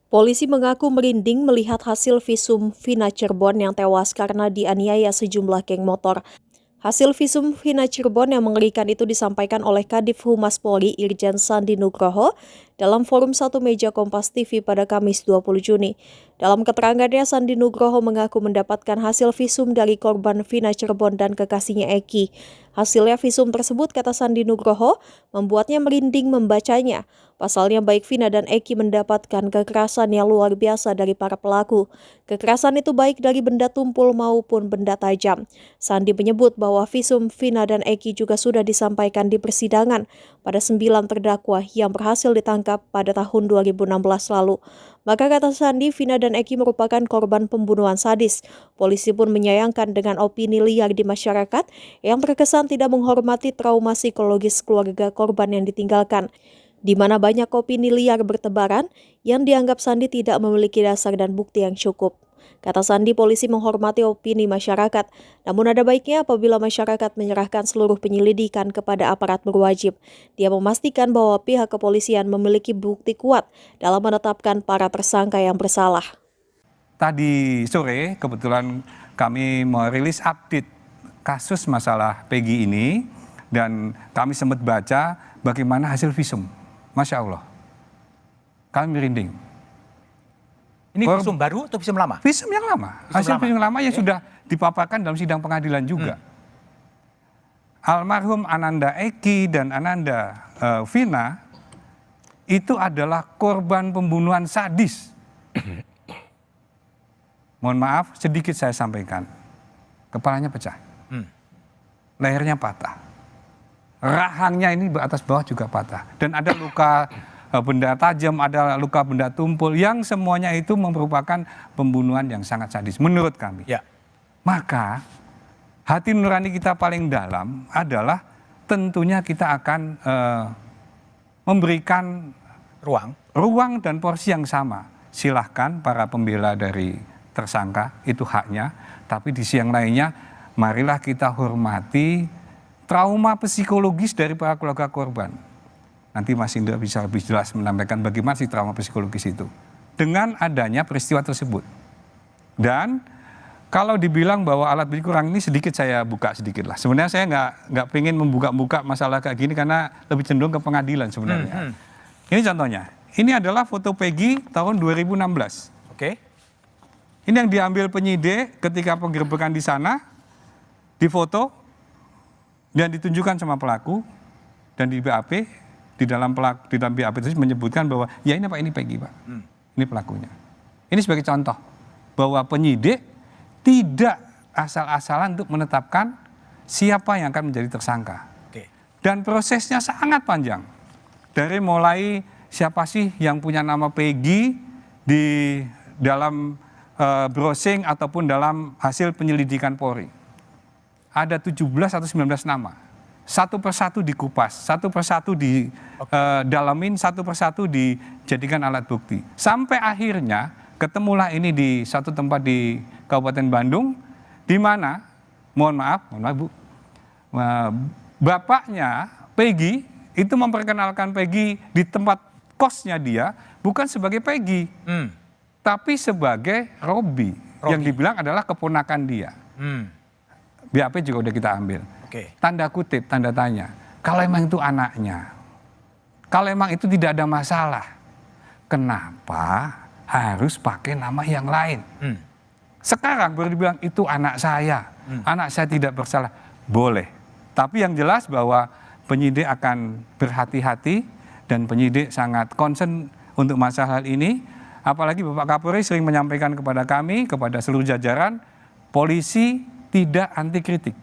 Polisi mengaku merinding melihat hasil visum Vina Cirebon yang tewas karena dianiaya sejumlah geng motor. Hasil visum Vina Cirebon yang mengerikan itu disampaikan oleh Kadif Humas Polri Irjen Sandi Nugroho dalam forum Satu Meja Kompas TV pada Kamis 20 Juni. Dalam keterangannya, Sandi Nugroho mengaku mendapatkan hasil visum dari korban Vina Cirebon dan kekasihnya Eki. Hasilnya visum tersebut, kata Sandi Nugroho, membuatnya merinding membacanya. Pasalnya baik Vina dan Eki mendapatkan kekerasan yang luar biasa dari para pelaku. Kekerasan itu baik dari benda tumpul maupun benda tajam. Sandi menyebut bahwa visum Vina dan Eki juga sudah disampaikan di persidangan pada 9 terdakwa yang berhasil ditangkap pada tahun 2016 lalu. Maka kata Sandi, Vina dan Eki merupakan korban pembunuhan sadis. Polisi pun menyayangkan dengan opini liar di masyarakat yang terkesan tidak menghormati trauma psikologis keluarga korban yang ditinggalkan, di mana banyak opini liar bertebaran yang dianggap Sandi tidak memiliki dasar dan bukti yang cukup. Kata Sandi, polisi menghormati opini masyarakat, namun ada baiknya apabila masyarakat menyerahkan seluruh penyelidikan kepada aparat berwajib. Dia memastikan bahwa pihak kepolisian memiliki bukti kuat dalam menetapkan para tersangka yang bersalah. Tadi sore kebetulan kami merilis update kasus masalah Peggy ini dan kami sempat baca bagaimana hasil visum. Masya Allah, kami merinding. Ini visum baru atau visum lama? Visum yang lama, hasil visum lama yang sudah dipaparkan dalam sidang pengadilan juga. Almarhum Ananda Eki dan Ananda Vina itu adalah korban pembunuhan sadis. Mohon maaf, sedikit saya sampaikan. Kepalanya pecah, lehernya patah. Rahangnya ini atas bawah juga patah. Dan ada luka benda tajam, ada luka benda tumpul, yang semuanya itu merupakan pembunuhan yang sangat sadis menurut kami. Ya. Maka hati nurani kita paling dalam adalah tentunya kita akan memberikan ruang dan porsi yang sama. Silahkan para pembela dari tersangka, itu haknya. Tapi di sisi yang lainnya, marilah kita hormati trauma psikologis dari para keluarga korban. Nanti Mas Indra bisa lebih jelas menyampaikan bagaimana sih trauma psikologis itu dengan adanya peristiwa tersebut. Dan kalau dibilang bahwa alat bukti kurang, ini sedikit saya buka sedikit lah. Sebenarnya saya nggak pengen membuka masalah kayak gini karena lebih cenderung ke pengadilan sebenarnya. Ini contohnya. Ini adalah foto Peggy tahun 2016. Oke. Ini yang diambil penyidik ketika penggerebekan di sana, difoto dan ditunjukkan sama pelaku, dan di BAP, di dalam BAP itu menyebutkan bahwa ya ini Pak, ini Peggy Pak, ini pelakunya. Ini sebagai contoh bahwa penyidik tidak asal-asalan untuk menetapkan siapa yang akan menjadi tersangka. Dan prosesnya sangat panjang. Dari mulai siapa sih yang punya nama Peggy di dalam browsing ataupun dalam hasil penyelidikan Polri. Ada 17 atau 19 nama. Satu persatu dikupas, satu persatu didalamin, satu persatu dijadikan alat bukti. Sampai akhirnya ketemulah ini di satu tempat di Kabupaten Bandung, di mana, mohon maaf Bu, bapaknya Peggy itu memperkenalkan Peggy di tempat kosnya dia, bukan sebagai Peggy, tapi sebagai Robi, yang dibilang adalah keponakan dia. BAP juga udah kita ambil. Tanda kutip, tanda tanya. Kalau emang itu anaknya, kalau emang itu tidak ada masalah, kenapa harus pakai nama yang lain? Sekarang baru dibilang itu anak saya tidak bersalah. Boleh. Tapi yang jelas bahwa penyidik akan berhati-hati dan penyidik sangat concern untuk masalah ini. Apalagi Bapak Kapolri sering menyampaikan kepada kami, kepada seluruh jajaran, polisi tidak anti kritik.